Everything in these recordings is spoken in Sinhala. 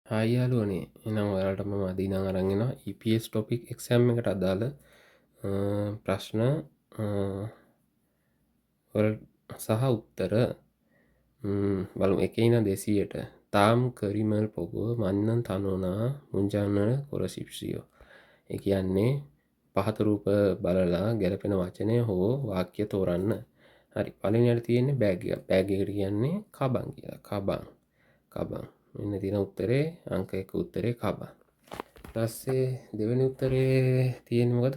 හායි යාළුවනේ. එහෙනම් ඔයාලට මම අද ඉඳන් අරන් එනවා EPS topic exam එකට අදාළ ප්‍රශ්න වල සහ උත්තර බලමු. එකේ ඉඳන් 200ට. තාම් කරිමල් පොගෝ මන්නන් තනෝනා මුංජානන කොරසිප්සියෝ. ඒ කියන්නේ පහත රූප බලලා ගැලපෙන වචනය හෝ වාක්‍ය තෝරන්න. හරි. පළවෙනියට තියෙන්නේ බෑග් එක. බෑග් එකට කියන්නේ කබන් කියලා. කබන්. මෙන්න තියෙන උත්තරේ අංක 1 උත්තරේ කබන්. ඊපස්සේ දෙවෙනි උත්තරේ තියෙන්නේ මොකද?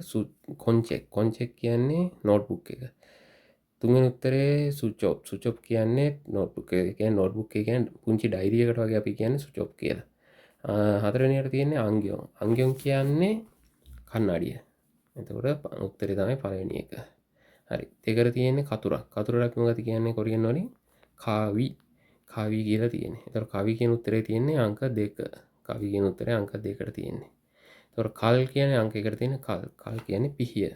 කොන්චෙක් කියන්නේ නෝට්බුක් එක. තුන්වෙනි උත්තරේ ස්විච් ඔෆ් කියන්නේ නෝට්බුක් එක. ඒ කියන්නේ නෝට්බුක් එක කියන්නේ පුංචි ඩයරි එකකට වගේ අපි කියන්නේ ස්විච් ඔෆ් කියලා. හතරවෙනියට තියෙන්නේ අංගයෝන් කියන්නේ කන්නඩිය. එතකොට උත්තරේ තමයි පළවෙනි එක. හරි. දෙකට තියෙන්නේ කතුරක් මොකද කියන්නේ කොරියන් වලින්? කාවි කියලා තියෙන්නේ. එතකොට කවි කියන උත්තරේ තියෙන්නේ අංක 2. කවි කියන උත්තරේ අංක 2කට තියෙන්නේ. එතකොට කල් කියන්නේ අංක 1කට තියෙන කල් කියන්නේ පිහිය.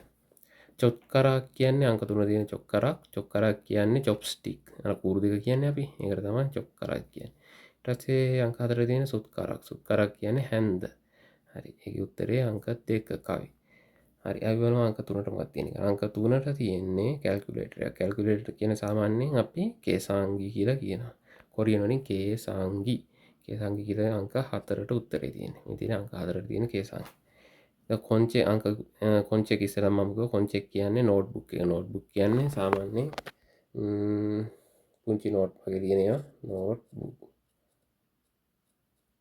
චොක්කරක් කියන්නේ අංක 3 තියෙන චොක්කරක් කියන්නේ චොප්ස්ටික්. අර කූරු දෙක කියන්නේ අපි. ඒකට තමයි චොක්කරක් කියන්නේ. ඊට පස්සේ අංක 4 තියෙන සුත්කරක් කියන්නේ හැන්ද. හරි. ඒකේ උත්තරේ අංක 2 කවි. හරි. අපි බලමු අංක 3ට මොකක්ද තියෙන්නේ. අංක 3ට තියෙන්නේ කැල්කියුලේටර්. කැල්කියුලේටර් කියන සාමාන්‍යයෙන් අපි කේසාංගි කියලා කියනවා. කොරියන් වලින් කේසාංගි කියලා අංක 4ට උත්තරේ තියෙන්නේ. මේ තියෙන අංක 4ට තියෙන කේසාංගි. කොන්චෙක් ඉස්සරහම මම කිව්වා කොන්චෙක් කියන්නේ නෝට්බුක් එක. නෝට්බුක් කියන්නේ සාමාන්‍යයෙන් පුංචි නෝට් වගේ තියෙන ඒවා නෝට්බුක්.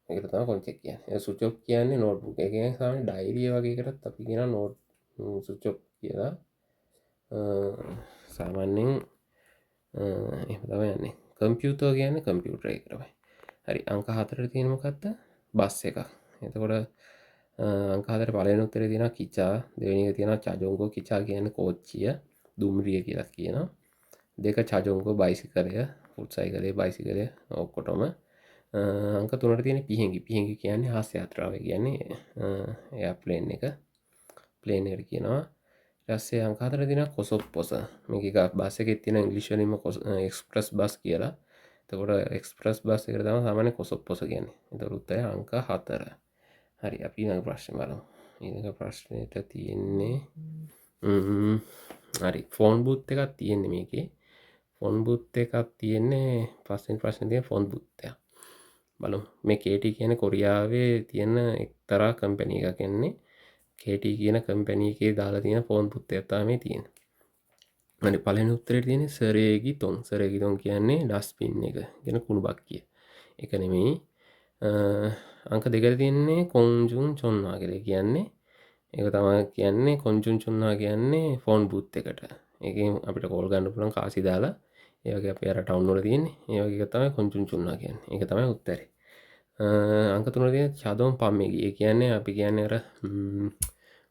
ඒකට තමයි කොන්චෙක් කියන්නේ. ස්විච් ඔෆ් කියන්නේ නෝට්බුක්. ඒ කියන්නේ සාමාන්‍ය ඩයරි වගේ එකටත් අපි කියනවා නෝට් ස්විච් ඔෆ් කියලා. සාමාන්‍යයෙන් එහෙම තමයි යන්නේ. කම්පියුටර් කියන්නේ කම්පියුටර් එක තමයි. හරි. අංක 4ට තියෙන මොකක්ද? බස් එකක්. එතකොට අංක 4 පළවෙනි උත්තරේ තියෙනවා කිචා, දෙවෙනි එක තියෙනවා චජොංගෝ. කිචා කියන්නේ කෝච්චිය, දුම්රිය කියලා කියනවා. දෙක චජොංගෝ බයිසිකලය, ෆුට් සයිකලය, බයිසිකලය ඔක්කොටම. අංක 3ට තියෙන පිහිංගි. පිහිංගි කියන්නේ හාස්‍ය යාත්‍රාව. කියන්නේ එයාප්ලේන් එක. ප්ලේන් එකට කියනවා. ඊට පස්සේ අංක 4 තියෙනවා කොසොප්පොස. මේක බස් එකේ තියෙන ඉංග්‍රීසි වලින්ම එක්ස්ප්‍රස් බස් කියලා. එතකොට එක්ස්ප්‍රස් බස් එකට තමයි සාමාන්‍ය කොසොප්පොස කියන්නේ. එතකොට උත්තරය අංක 4. හරි. අපි ඊළඟ ප්‍රශ්නේ බලමු. ඊළඟ ප්‍රශ්නෙට තියෙන්නේ හරි. ෆෝන් බූත් එකක් තියෙන්නේ මේකේ. ෆෝන් බූත් එකක් තියෙන්නේ පස්වෙනි ප්‍රශ්නේ තියෙන ෆෝන් බූත් එක. බලමු. මේ KT කියන්නේ කොරියාවේ තියෙන එක්තරා කම්පැනි එකක්. කියන්නේ KT කියන කම්පැනි එකේ දාලා තියෙන ෆෝන් බූත් එකක් තමයි මේ තියෙන්නේ. හරි. පළවෙනි උත්තරේ තියෙන්නේ සරේගිතොන්. සරේගිතොන් කියන්නේ ඩස්බින් එක. කියන කුණු බක්කිය. ඒක නෙමෙයි. අංක 2ට තියෙන්නේ කොන්ජුන් චොන්නා කියලා. කියන්නේ ඒක තමයි කියන්නේ කොන්ජුන් චොන්නා කියන්නේ ෆෝන් බූත් එකට. ඒකෙන් අපිට කෝල් ගන්න පුළුවන් කාසි දාලා. ඒ වගේ අපේ අර ටවුන් වල තියෙන්නේ. ඒ වගේ එක තමයි කොන්ජුන් චොන්නා කියන්නේ. ඒක තමයි උත්තරේ. අංක 3 තියෙන චදොන් පම්මේගි. ඒ කියන්නේ අපි කියන්නේ අර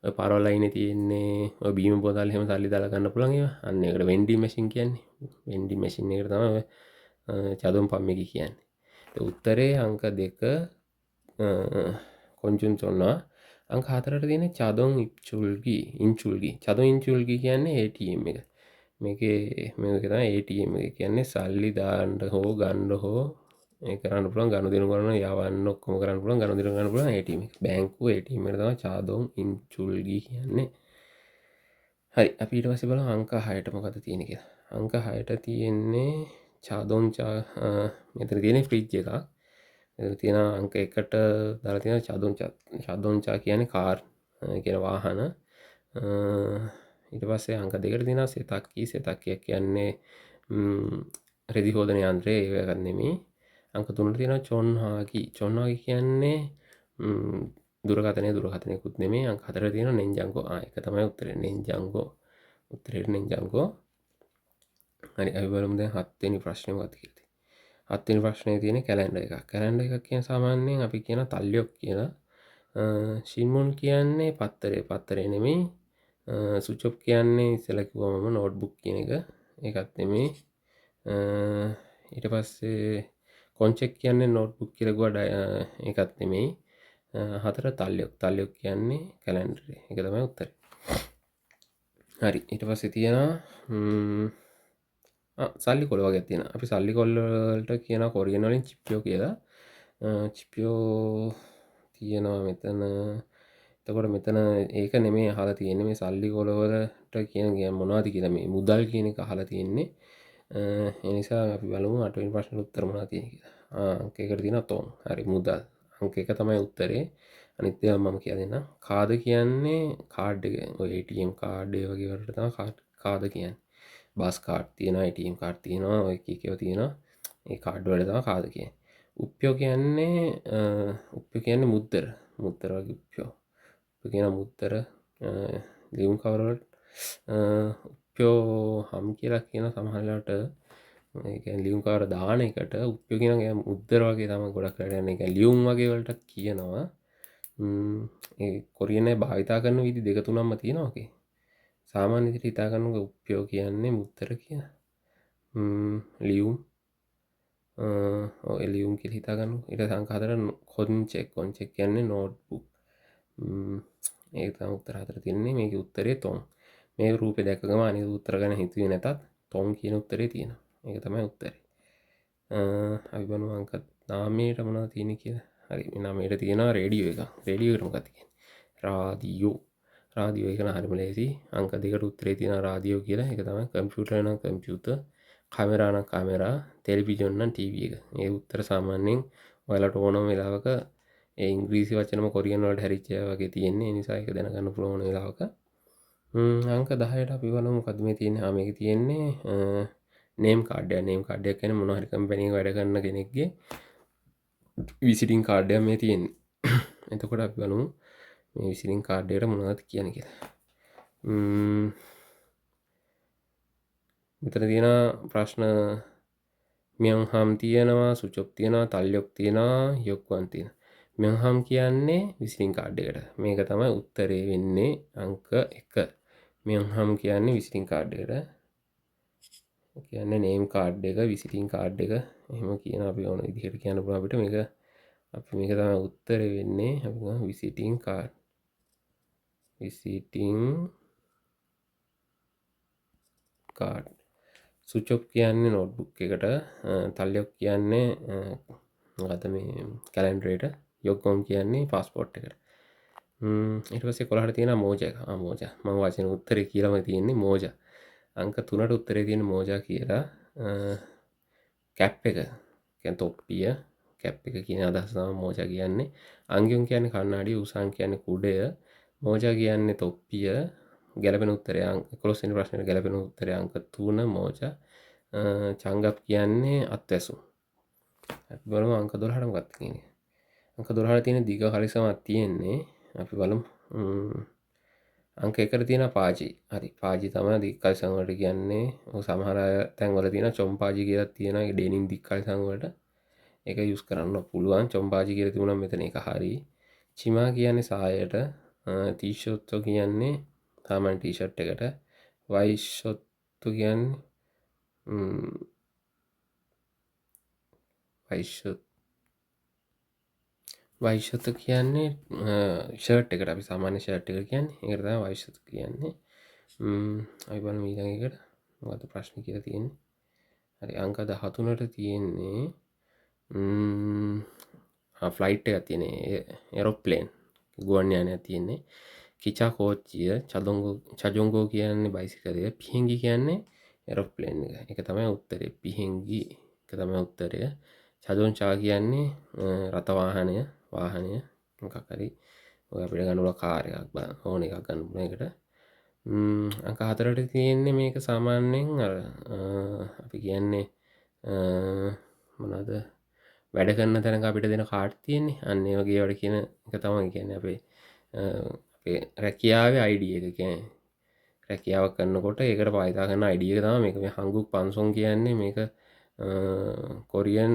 ඔය පාරවල් අයිනේ තියෙන්නේ ඔය බීම බෝතල් එහෙම සල්ලි දාලා ගන්න පුළුවන් ඒවා. අන්න ඒකට වෙන්ඩින් මැෂින් කියන්නේ. වෙන්ඩින් මැෂින් එකට තමයි ඔය චදොන් පම්මේගි කියන්නේ. උත්තරේ අංක 2 කොන්ජුන් චොන්නා. අංක 4ට තියෙන චදොන් ඉන්චුල්ගි. චදොන් ඉන්චුල්ගි කියන්නේ ATM එක. මේක තමයි ATM එක. කියන්නේ සල්ලි දාන්න හෝ ගන්න හෝ ඒ කරන්න පුළුවන් ගනුදෙනු කරන යවන්න ඔක්කොම කරන්න පුළුවන් ගනුදෙනු කරන්න පුළුවන් ATM එක. බැංකුවේ ATM එක තමයි චදොන් ඉන්චුල්ගි කියන්නේ. හරි. අපි ඊට පස්සේ බලමු අංක 6ට මොකද තියෙන්නේ කියලා. අංක 6ට තියෙන්නේ චාදොන්චා මෙතන තියෙන්නේ ෆ්‍රිජ් එකක්. මෙතන තියෙන අංක 1ට දාලා තියෙන චාදොන්චා කියන්නේ කාර් කියන වාහන. ඊට පස්සේ අංක 2ට තියෙනවා සෙතක්කිය කියන්නේ රෙදි හොදන යන්ත්‍රය. ඒකක් නෙමෙයි. අංක 3ට තියෙනවා චොන්හාගි කියන්නේ දුරකථනයකුත් නෙමෙයි. අංක 4ට තියෙනවා නෙන්ජංගෝ. ඒක තමයි උත්තරේ. නෙන්ජංගෝ. උත්තරේ නෙන්ජංගෝ. හරි. අපි බලමු දැන් 7 වෙනි ප්‍රශ්නේ මොකක්ද කියලා. 7 වෙනි ප්‍රශ්නේ තියෙන්නේ කැලෙන්ඩර් එකක්. කැලෙන්ඩර් එකක් කියන සාමාන්‍යයෙන් අපි කියන තල්ලියක් කියලා. ෂින්මුන් කියන්නේ පත්තරේ නෙමෙයි. ස්විච් ඔෆ් කියන්නේ ඉස්සෙල්ලා කිව්වම නෝට්බුක් කියන එක. ඒකත් නෙමෙයි. ඊට පස්සේ කොන්චෙක් කියන්නේ නෝට්බුක් කියලා ගුවා ඒකත් නෙමෙයි. 4 තල්ලියක් කියන්නේ කැලෙන්ඩර් එක. ඒක තමයි උත්තරේ. හරි. ඊට පස්සේ තියෙනවා සල්ලි කොළ වගේ තියෙනවා. අපි සල්ලි කොළ වලට කියනවා කොරියන් වලින් චිප්යෝ කියලා. චිපියෝ තියෙනවා මෙතන. එතකොට මෙතන ඒක නෙමේ අහලා තියෙන්නේ මේ සල්ලි කොලවලට කියන මොනවද කියලා මේ මුදල් කියන එක අහලා තියෙන්නේ. ඒ නිසා අපි බලමු 8 වෙනි ප්‍රශ්නෙට උත්තර මොනවද තියෙන්නේ කියලා. අංක 1කට තියෙනවා තොන්. හරි මුදල්. අංක 1 තමයි උත්තරේ. අනිත් ඒවා මම කියලා දෙන්නම්. කාද කියන්නේ කාඩ් එක. ඔය ATM කාඩ් ඒ වගේ වලට තමයි කාද කියන්නේ. බස් කාඩ් තියෙනවා, ATM කාඩ් තියෙනවා, ඔය එක ඒවා තියෙනවා. ඒ කාඩ් වලට තමයි කාද කියන්නේ. උප්පයෝ කියන්නේ මුද්දර. මුද්දර වගේ උප්පයෝ. උප්පයෝ කියන මුද්දර ලියුම් කවර වලට උප්පයෝ හම් කියලා කියන සමහර වෙලාවට ඒ කියන්නේ ලියුම් කවර දාන එකට උප්පයෝ කියන මුද්දර වගේ තමයි ගොඩක් වෙලාවට යන්නේ. ඒ කියන්නේ ලියුම් වගේ වලට කියනවා. ඒ කොරියන් අය භාවිතා කරන විදි දෙක තුනක්ම තියෙනවා ඔකේ. සාමාන්‍ය විදිහට හිතා ගන්නකො උප්පයෝ කියන්නේ මුද්දර කියන. ලියුම් එලියුම් කියලා හිතා ගන්නකො. ඊට පස්සේ අංක 4 කොන්චෙක් කියන්නේ නෝට්බුක්. ඒක තමයි උත්තර 4 තියෙන්නේ. මේකේ උත්තරේ තොන්. මේ රූපේ දැක්ක ගමන් අනිත් උත්තර ගැන හිතුවේ නැතත් තොන් කියන උත්තරේ තියෙනවා. ඒක තමයි උත්තරේ. අපි බලමු අංක 9ට මොනවද තියෙන්නේ කියලා. හරි. 9ට තියෙනවා රේඩියෝ එක. රේඩියෝ එකට මොකක්ද කියන්නේ? රාදියෝ. රාදියෝ එක නම් හරිම ලේසි. අංක 2ට උත්තරේ තියෙනවා රාදියෝ කියලා. ඒක තමයි කම්පියුටර් නම් කම්පියුටර්. කැමරා නම් කැමරා, ටෙලිවිෂන් නම් ටීවී එක. මේ උත්තර සාමාන්‍යයෙන් ඔයාලට ඕනම වෙලාවක ඒ ඉංග්‍රීසි වචනම කොරියන් වලට හැරිච්ච ඒවා වගේ තියෙන්නේ. ඒ නිසා ඒක දැනගන්න පුළුවන් වෙලාවක. අංක 10ට අපි බලමු මොකද්ද මේ තියෙන්නේ. මේකේ තියෙන්නේ නේම් කාඩ් එක. නේම් කාඩ් එක කියන්නේ මොනවා හරි කම්පැනි එකක වැඩ කරන කෙනෙක්ගේ විසිටින් කාඩ් එකක් මේ තියෙන්නේ. එතකොට අපි බලමු මේ විසිටින් කාඩ් එකට මොනවද කියන්නේ කියලා. මෙතන තියෙන ප්‍රශ්න මියන්හම් තියෙනවා, සුචොප් තියෙනවා, තල්යොක් තියෙනවා, යොක්වන් තියෙනවා. මියන්හම් කියන්නේ විසිටින් කාඩ් එකට. මේක තමයි උත්තරේ වෙන්නේ අංක 1. මියන්හම් කියන්නේ විසිටින් කාඩ් එකට. කියන්නේ නේම් කාඩ් එක, විසිටින් කාඩ් එක. එහෙම කියන අපි ඕන විදිහට කියන්න පුළුවන් අපිට මේක. අපි මේක තමයි උත්තරේ වෙන්නේ. අපි ගමු විසිටින් කාඩ්. Visiting card. සුචොප් කියන්නේ නෝට්බුක් එකට. තල්යොක් කියන්නේ මොකද්ද මේ කැලෙන්ඩරේට. යොක්කොම් කියන්නේ පාස්පෝර්ට් එකට. ඊට පස්සේ 11ට තියෙනවා මෝජා එක. මෝජා. මම වචන උත්තරේ කියලාම තියෙන්නේ මෝජා. අංක 3ට උත්තරේ තියෙන මෝජා කියලා කැප් එක. කියන්නේ තොප්පිය. කැප් එක කියන අදහස තමයි මෝජා කියන්නේ. අංගයන් කියන්නේ කණ්ණාඩි, උසාන් කියන්නේ කුඩය. මෝජා කියන්නේ තොප්පිය. ගැලපෙන උත්තරය 11 වෙනි ප්‍රශ්නෙට ගැලපෙන උත්තරය අංක 3 මෝජා. චංගප් කියන්නේ අත්ඇසුම්. අපි බලමු අංක 12ට මොකක්ද කියන්නේ. අංක 12ට තියෙන දිග කලිසමක් තියෙන්නේ. අපි බලමු. අංක 1ට තියෙන පාජි. හරි. පාජි තමයි දිග කලිසම් වලට කියන්නේ. ඔය සමහර තැන්වල තියෙන චොම්පාජි කියලා තියෙනවා. ඒ ඩෙනිම් දිග කලිසම් වලට. ඒක යූස් කරන්න පුළුවන්. චොම්පාජි කියලා තිබුණා මෙතන ඒක හරි. චිමා කියන්නේ සායයට. ටී-ෂර්ට් කියන්නේ සාමාන්‍ය ටී-ෂර්ට් එකට. වයිෂොත්තු කියන්නේ වයිෂොත කියන්නේ ෂර්ට් එකට. අපි සාමාන්‍ය ෂර්ට් එක කියන්නේ. ඒකට තමයි වයිෂොත කියන්නේ. අපි බලමු ඊළඟ එකට මොකද්ද ප්‍රශ්න කියලා තියෙන්නේ. හරි අංක 13ට තියෙන්නේ ෆ්ලයිට් එකක් තියෙන්නේ. ඒරෝප්ලේන් ගුවන් යානයක් තියෙන්නේ. කිචා කෝච්චිය, චජොංගෝ කියන්නේ බයිසිකලය, පිහෙංගි කියන්නේ ඒරෝප්ලේන් එක. ඒක තමයි උත්තරේ. පිහෙංගි එක තමයි උත්තරය. චජොන්චා කියන්නේ රථ වාහනය මොකක් හරි ඔය අපිට ගන්න පුළුවන් කාර් එකක් ඕන එකක් ගන්න පුළුවන් එකට. අංක 4ට තියෙන්නේ මේක සාමාන්‍යයෙන් අර අපි කියන්නේ මොනවද වැඩ කරන තැනක අපිට දෙන කාඩ් තියෙන්නේ. අන්න ඒ වගේ ඒවට කියන එක තමයි කියන්නේ අපේ රැකියාවේ ID එක. කියන්නේ රැකියාවක් කරනකොට ඒකට භාවිතා කරන ID එක තමයි මේක. මේ හංගුක් පන්සොන් කියන්නේ මේක කොරියන්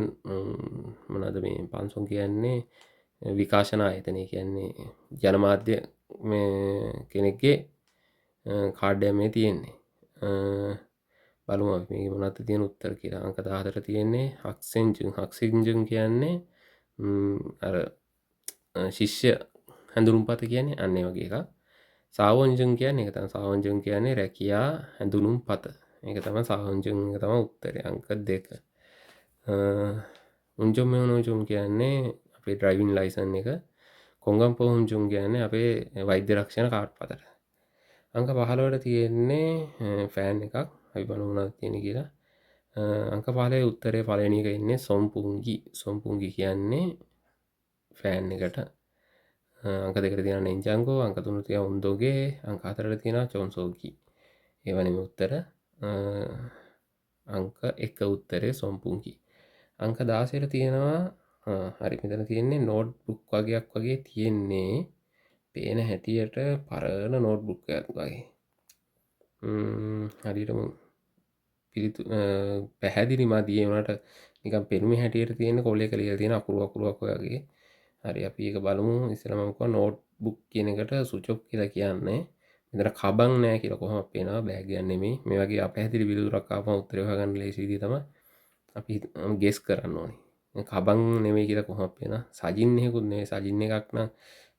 මොනවද මේ පන්සොන් කියන්නේ විකාශන ආයතනය. කියන්නේ ජනමාධ්‍ය මේ කෙනෙක්ගේ කාඩ් එක මේ තියෙන්නේ. බලමු අපි මේකේ මොනවද තියෙන උත්තර කියලා. අංක 14 තියෙන්නේ හක්සෙන්ජුන්. හක්සෙන්ජුන් කියන්නේ අර ශිෂ්‍ය හැඳුනුම්පත කියන්නේ අන්න ඒ වගේ එකක්. සාවොන්ජුන් කියන්නේ ඒක තමයි. සාවොන්ජුන් කියන්නේ රැකියා හැඳුනුම්පත. ඒක තමයි සාවොන්ජුන් එක තමයි උත්තරේ අංක 2. උන්ජුම් මෙවුනුජුම් කියන්නේ අපේ ඩ්‍රයිවිං ලයිසන් එක. කොංගම් පොහුන්ජුම් කියන්නේ අපේ වෛද්‍ය රක්ෂණ කාඩ් පතට. අංක 15ට තියෙන්නේ ෆෑන් එකක්. අපි බලමු මොනවද තියෙන්නේ කියලා. අංක 15 උත්තරේ පළවෙනි එක ඉන්නේ සොම්පුංගි. සොම්පුංගි කියන්නේ ෆෑන් එකට. අංක 2ට තියෙනවා නෙන්ජාංගෝ, අංක 3ට තියෙනවා උන්දෝගේ, අංක 4ට තියෙනවා චොන්සෝගි. ඒවා නෙමෙයි උත්තර. අංක 1 උත්තරේ සොම්පුංගි. අංක 16ට තියෙනවා හරි මෙතන තියෙන්නේ නෝට්බුක් වගේක් වගේ තියෙන්නේ. පේන හැටියට පරණ නෝට්බුක් එකක් වගේ. හරියටම පැහැදිලි මදි ඒ වුණාට නිකන් පෙනුමේ හැටියට තියෙන කොලයක ලියලා තියෙන අකුරු අකුරක් වගේ. හරි අපි ඒක බලමු. ඉස්සෙල්ලා මම කිව්වා නෝට්බුක් කියන එකට ස්විච් ඔෆ් කියලා කියන්නේ. මෙතන කබන් නැහැ කියලා කොහොමද පේනවා බෑග් එකක් නෙමෙයි. මේ වගේ අපැහැදිලි පිළිතුරක් ආවම උත්තරේ හොයාගන්න ලේසි විදිය තමයි අපි ගෙස් කරන්න ඕනේ. කබන් නෙමෙයි කියලා කොහොමද පේනවා? සජින් එකකුත් නෙමෙයි. සජින් එකක් නම්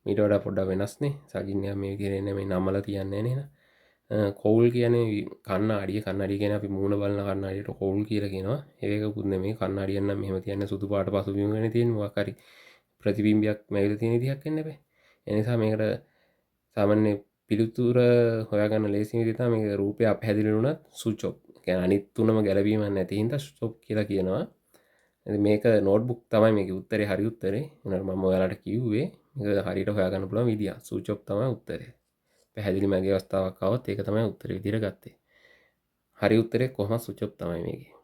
මීට වඩා පොඩ්ඩක් වෙනස්නේ. සජින් එක මේ විදිහට නෙමෙයි නමලා තියන්නේ නේද? කෝල් කියන්නේ කන්නාඩිය. කන්නාඩිය කියන්නේ අපි මූණ බලන කන්නාඩියට කෝල් කියලා කියනවා. ඒකකුත් නෙමෙයි. කන්නාඩියක් නම් මෙහෙම තියන්නේ සුදු පාට පසුබිම ගැන තියෙන මොකක් හරි ප්‍රතිබිම්බයක් මැවිලා තියෙන විදිහක් වෙන්න බෑ. ඒ නිසා මේකට සාමාන්‍ය පිළිතුර හොයාගන්න ලේසි විදිහ තමයි මේක රූපය අපහැදිලි වුණත් ස්විච් ඔෆ්. කියන්නේ අනිත් තුනම ගැලවීමක් නැති හින්දා ස්විච් ඔෆ් කියලා කියනවා. ඉතින් මේක නෝට්බුක් තමයි මේකේ උත්තරේ හරි උත්තරේ. උනර මම ඔයාලට කිව්වේ මේක හරියට හොයාගන්න පුළුවන් විදිය. ස්විච් ඔෆ් තමයි උත්තරේ. පැහැදිලි මගේ අවස්ථාවක් ආවොත් ඒක තමයි උත්තරේ විදිහට ගත්තේ. හරි උත්තරේ කොහොමද ස්විච් ඔෆ් තමයි මේකේ.